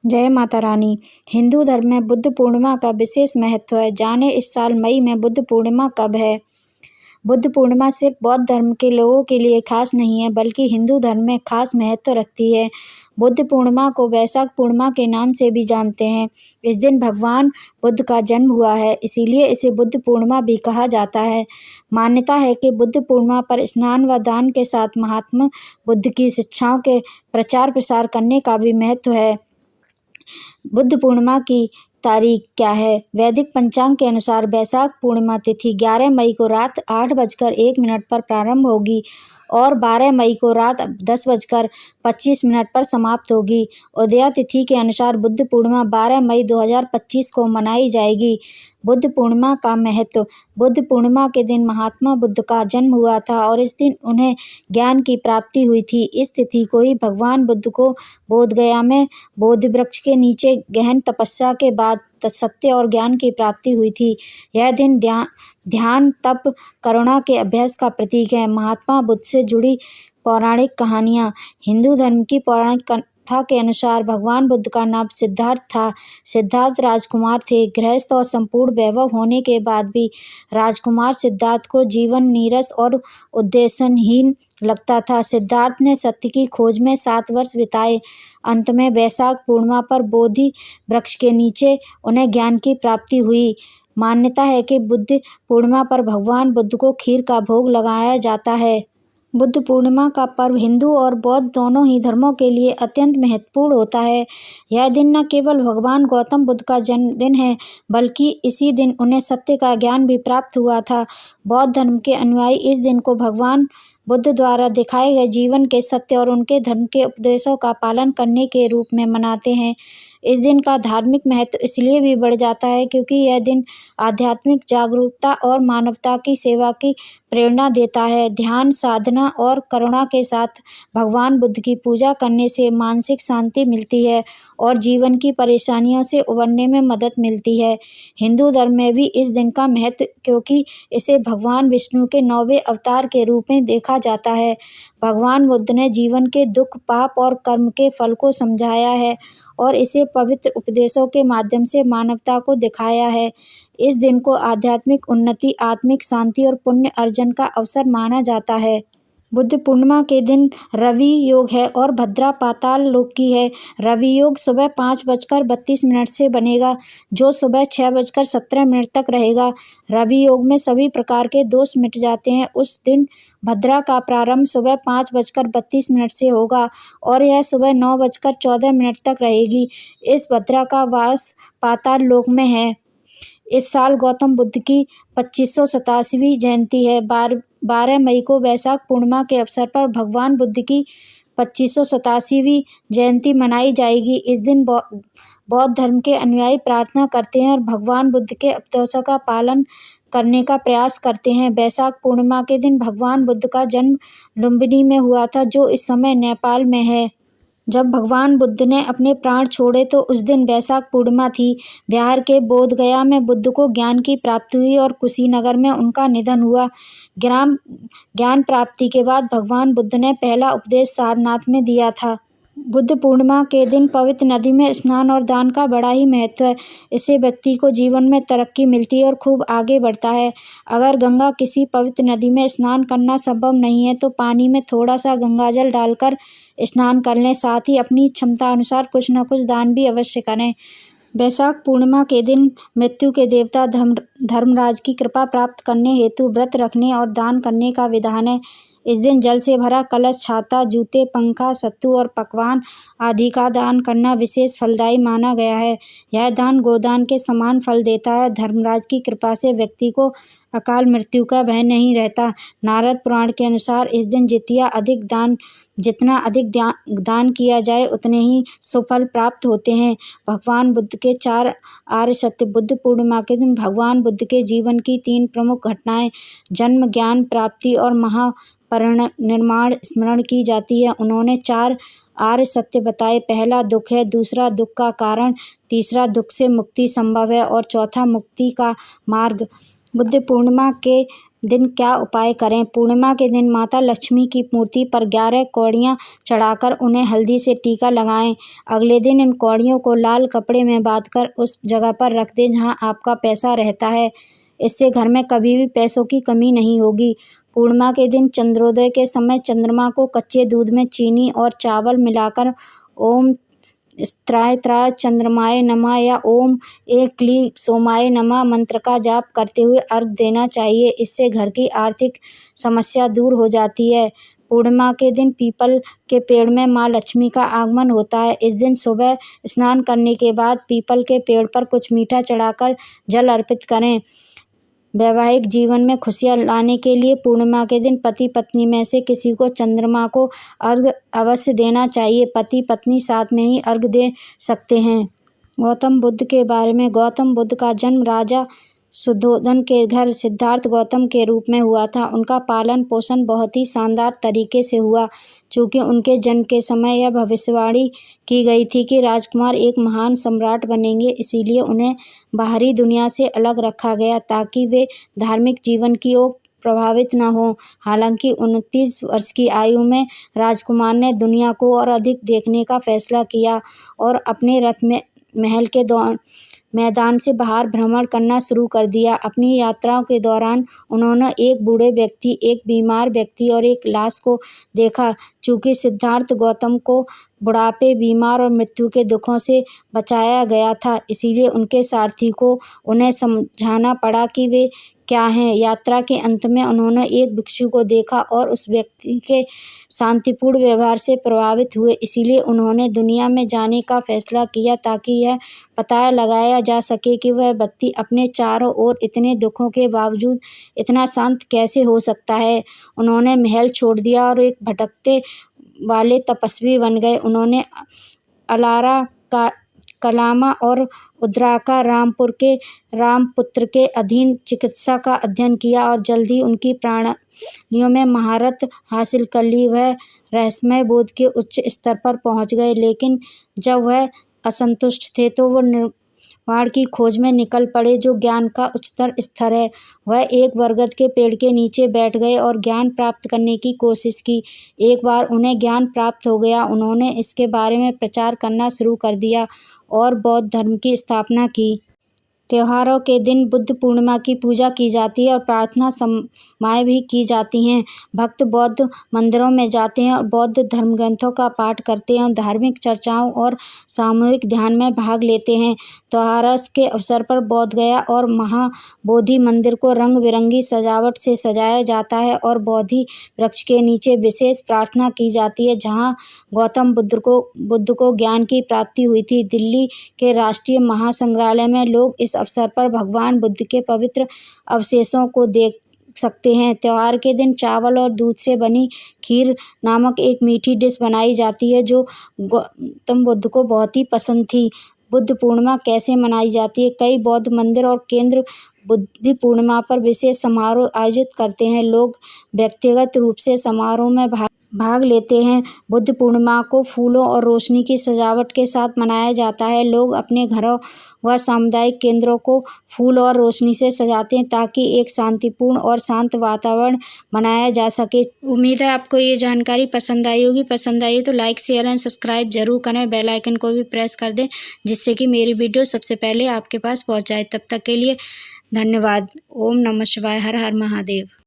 जय माता रानी। हिंदू धर्म में बुद्ध पूर्णिमा का विशेष महत्व है। जाने इस साल मई में बुद्ध पूर्णिमा कब है। बुद्ध पूर्णिमा सिर्फ बौद्ध धर्म के लोगों के लिए खास नहीं है, बल्कि हिंदू धर्म में खास महत्व रखती है। बुद्ध पूर्णिमा को वैशाख पूर्णिमा के नाम से भी जानते हैं। इस दिन भगवान बुद्ध का जन्म हुआ है, इसीलिए इसे बुद्ध पूर्णिमा भी कहा जाता है। मान्यता है कि बुद्ध पूर्णिमा पर स्नान व दान के साथ महात्मा बुद्ध की शिक्षाओं के प्रचार प्रसार करने का भी महत्व है। बुद्ध पूर्णिमा की तारीख क्या है। वैदिक पंचांग के अनुसार वैशाख पूर्णिमा तिथि 11 मई को रात 8:01 पर प्रारंभ होगी और 12 मई को रात 10:25 पर समाप्त होगी। उदया तिथि के अनुसार बुद्ध पूर्णिमा 12 मई 2025 को मनाई जाएगी। बुद्ध पूर्णिमा का महत्व। बुद्ध पूर्णिमा के दिन महात्मा बुद्ध का जन्म हुआ था और इस दिन उन्हें ज्ञान की प्राप्ति हुई थी। इस तिथि को ही भगवान बुद्ध को बोधगया में बोधि वृक्ष के नीचे गहन तपस्या के बाद सत्य और ज्ञान की प्राप्ति हुई थी। यह दिन ध्यान, तप, करुणा के अभ्यास का प्रतीक है। महात्मा बुद्ध से जुड़ी पौराणिक कहानियाँ। हिंदू धर्म की पौराणिक कथा के अनुसार भगवान बुद्ध का नाम सिद्धार्थ था। सिद्धार्थ राजकुमार थे। गृहस्थ और संपूर्ण वैभव होने के बाद भी राजकुमार सिद्धार्थ को जीवन नीरस और उद्देश्यहीन लगता था। सिद्धार्थ ने सत्य की खोज में 7 वर्ष बिताए। अंत में वैशाख पूर्णिमा पर बोधि वृक्ष के नीचे उन्हें ज्ञान की प्राप्ति हुई। मान्यता है कि बुद्ध पूर्णिमा पर भगवान बुद्ध को खीर का भोग लगाया जाता है। बुद्ध पूर्णिमा का पर्व हिंदू और बौद्ध दोनों ही धर्मों के लिए अत्यंत महत्वपूर्ण होता है। यह दिन न केवल भगवान गौतम बुद्ध का जन्मदिन है, बल्कि इसी दिन उन्हें सत्य का ज्ञान भी प्राप्त हुआ था। बौद्ध धर्म के अनुयायी इस दिन को भगवान बुद्ध द्वारा दिखाए गए जीवन के सत्य और उनके धर्म के उपदेशों का पालन करने के रूप में मनाते हैं। इस दिन का धार्मिक महत्व इसलिए भी बढ़ जाता है क्योंकि यह दिन आध्यात्मिक जागरूकता और मानवता की सेवा की प्रेरणा देता है। ध्यान, साधना और करुणा के साथ भगवान बुद्ध की पूजा करने से मानसिक शांति मिलती है और जीवन की परेशानियों से उबरने में मदद मिलती है। हिंदू धर्म में भी इस दिन का महत्व क्योंकि इसे भगवान विष्णु के 9वें अवतार के रूप में देखा जाता है। भगवान बुद्ध ने जीवन के दुख, पाप और कर्म के फल को समझाया है और इसे पवित्र उपदेशों के माध्यम से मानवता को दिखाया है। इस दिन को आध्यात्मिक उन्नति, आत्मिक शांति और पुण्य अर्जन का अवसर माना जाता है। बुद्ध पूर्णिमा के दिन रवि योग है और भद्रा पाताल लोक की है। रवि योग सुबह 5:32 से बनेगा, जो सुबह 6:17 तक रहेगा। रवि योग में सभी प्रकार के दोष मिट जाते हैं। उस दिन भद्रा का प्रारंभ सुबह 5:32 से होगा और यह सुबह 9:14 तक रहेगी। इस भद्रा का वास पाताल लोक में है। इस साल गौतम बुद्ध की 2587वीं जयंती है। 12 मई को वैशाख पूर्णिमा के अवसर पर भगवान बुद्ध की 2587वीं जयंती मनाई जाएगी। इस दिन बौद्ध धर्म के अनुयायी प्रार्थना करते हैं और भगवान बुद्ध के उपदेशों का पालन करने का प्रयास करते हैं। वैशाख पूर्णिमा के दिन भगवान बुद्ध का जन्म लुम्बिनी में हुआ था, जो इस समय नेपाल में है। जब भगवान बुद्ध ने अपने प्राण छोड़े तो उस दिन वैशाख पूर्णिमा थी। बिहार के बोधगया में बुद्ध को ज्ञान की प्राप्ति हुई और कुशीनगर में उनका निधन हुआ। ज्ञान प्राप्ति के बाद भगवान बुद्ध ने पहला उपदेश सारनाथ में दिया था। बुद्ध पूर्णिमा के दिन पवित्र नदी में स्नान और दान का बड़ा ही महत्व है। इससे व्यक्ति को जीवन में तरक्की मिलती है और खूब आगे बढ़ता है। अगर गंगा किसी पवित्र नदी में स्नान करना संभव नहीं है तो पानी में थोड़ा सा गंगाजल डालकर स्नान कर लें। साथ ही अपनी क्षमता अनुसार कुछ न कुछ दान भी अवश्य करें। वैशाख पूर्णिमा के दिन मृत्यु के देवता धर्मराज की कृपा प्राप्त करने हेतु व्रत रखने और दान करने का विधान है। इस दिन जल से भरा कलश, छाता, जूते, पंखा, सत्तू और पकवान आदि का दान करना विशेष फलदायी माना गया है। यह दान गोदान के समान फल देता है। धर्मराज की कृपा से व्यक्ति को अकाल मृत्यु का भय नहीं रहता। नारद पुराण के अनुसार इस दिन जितना अधिक दान किया जाए उतने ही सुफल प्राप्त होते हैं। भगवान बुद्ध के 4 आर्य सत्य। बुद्ध पूर्णिमा के दिन भगवान बुद्ध के जीवन की 3 प्रमुख घटनाएं जन्म, ज्ञान प्राप्ति और महापरिनिर्वाण स्मरण की जाती है। उन्होंने 4 आर्य सत्य बताए। पहला दुख है, दूसरा दुख का कारण, तीसरा दुख से मुक्ति संभव है और चौथा मुक्ति का मार्ग। बुद्ध पूर्णिमा के दिन क्या उपाय करें। पूर्णिमा के दिन माता लक्ष्मी की मूर्ति पर 11 कौड़ियाँ चढ़ाकर उन्हें हल्दी से टीका लगाएं। अगले दिन इन कौड़ियों को लाल कपड़े में बांधकर उस जगह पर रख दें जहां आपका पैसा रहता है। इससे घर में कभी भी पैसों की कमी नहीं होगी। पूर्णिमा के दिन चंद्रोदय के समय चंद्रमा को कच्चे दूध में चीनी और चावल मिलाकर ओम स्त्राय त्राय चंद्रमाय नमः या ओम एक क्ली सोमाय नमः मंत्र का जाप करते हुए अर्घ देना चाहिए। इससे घर की आर्थिक समस्या दूर हो जाती है। पूर्णिमा के दिन पीपल के पेड़ में माँ लक्ष्मी का आगमन होता है। इस दिन सुबह स्नान करने के बाद पीपल के पेड़ पर कुछ मीठा चढ़ाकर जल अर्पित करें। वैवाहिक जीवन में खुशियां लाने के लिए पूर्णिमा के दिन पति पत्नी में से किसी को चंद्रमा को अर्घ अवश्य देना चाहिए। पति पत्नी साथ में ही अर्घ दे सकते हैं। गौतम बुद्ध के बारे में। गौतम बुद्ध का जन्म राजा सुद्धोधन के घर सिद्धार्थ गौतम के रूप में हुआ था। उनका पालन पोषण बहुत ही शानदार तरीके से हुआ। चूँकि उनके जन्म के समय यह भविष्यवाणी की गई थी कि राजकुमार एक महान सम्राट बनेंगे, इसीलिए उन्हें बाहरी दुनिया से अलग रखा गया ताकि वे धार्मिक जीवन की ओर प्रभावित न हो। हालांकि 29 वर्ष की आयु में राजकुमार ने दुनिया को और अधिक देखने का फैसला किया और अपने रथ में महल के मैदान से बाहर भ्रमण करना शुरू कर दिया। अपनी यात्राओं के दौरान उन्होंने एक बूढ़े व्यक्ति, एक बीमार व्यक्ति और एक लाश को देखा। चूँकि सिद्धार्थ गौतम को बुढ़ापे, बीमार और मृत्यु के दुखों से बचाया गया था, इसीलिए उनके सारथी को उन्हें समझाना पड़ा कि वे क्या हैं। यात्रा के अंत में उन्होंने एक भिक्षु को देखा और उस व्यक्ति के शांतिपूर्ण व्यवहार से प्रभावित हुए, इसीलिए उन्होंने दुनिया में जाने का फैसला किया ताकि यह पता लगाया जा सके कि वह व्यक्ति अपने चारों ओर इतने दुखों के बावजूद इतना शांत कैसे हो सकता है। उन्होंने महल छोड़ दिया और एक भटकते वाले तपस्वी बन गए। उन्होंने अलारा का कलामा और उद्राका रामपुर के रामपुत्र के अधीन चिकित्सा का अध्ययन किया और जल्द ही उनकी प्रणालियों में महारत हासिल कर ली। वह रहस्यमय बोध के उच्च स्तर पर पहुंच गए, लेकिन जब वह असंतुष्ट थे तो वो निर्वाण की खोज में निकल पड़े, जो ज्ञान का उच्चतर स्तर है। वह एक बरगद के पेड़ के नीचे बैठ गए और ज्ञान प्राप्त करने की कोशिश की। एक बार उन्हें ज्ञान प्राप्त हो गया, उन्होंने इसके बारे में प्रचार करना शुरू कर दिया और बौद्ध धर्म की स्थापना की। त्योहारों के दिन बुद्ध पूर्णिमा की पूजा की जाती है और प्रार्थना सभाएं भी की जाती हैं। भक्त बौद्ध मंदिरों में जाते हैं और बौद्ध धर्म ग्रंथों का पाठ करते हैं, धार्मिक चर्चाओं और सामूहिक ध्यान में भाग लेते हैं। त्योहारों के अवसर पर बोध गया और महाबोधि मंदिर को रंग बिरंगी सजावट से सजाया जाता है और बोधि वृक्ष के नीचे विशेष प्रार्थना की जाती है जहाँ गौतम बुद्ध को ज्ञान की प्राप्ति हुई थी। दिल्ली के राष्ट्रीय महासंग्रहालय में लोग इस अवसर पर भगवान बुद्ध के पवित्र अवशेषों को देख सकते हैं। त्योहार के दिन चावल और दूध से बनी खीर नामक एक मीठी डिश बनाई जाती है जो गौतम बुद्ध को बहुत ही पसंद थी। बुद्ध पूर्णिमा कैसे मनाई जाती है? कई बौद्ध मंदिर और केंद्र बुद्ध पूर्णिमा पर विशेष समारोह आयोजित करते हैं। लोग व्यक्तिगत रूप से समारोह में भाग लेते हैं। बुद्ध पूर्णिमा को फूलों और रोशनी की सजावट के साथ मनाया जाता है। लोग अपने घरों व सामुदायिक केंद्रों को फूल और रोशनी से सजाते हैं ताकि एक शांतिपूर्ण और शांत वातावरण बनाया जा सके। उम्मीद है आपको ये जानकारी पसंद आई होगी। पसंद आई तो लाइक, शेयर एंड सब्सक्राइब जरूर करें। बेल आइकन को भी प्रेस कर दें जिससे कि मेरी वीडियो सबसे पहले आपके पास पहुँच जाए। तब तक के लिए धन्यवाद। ओम नमः शिवाय। हर हर महादेव।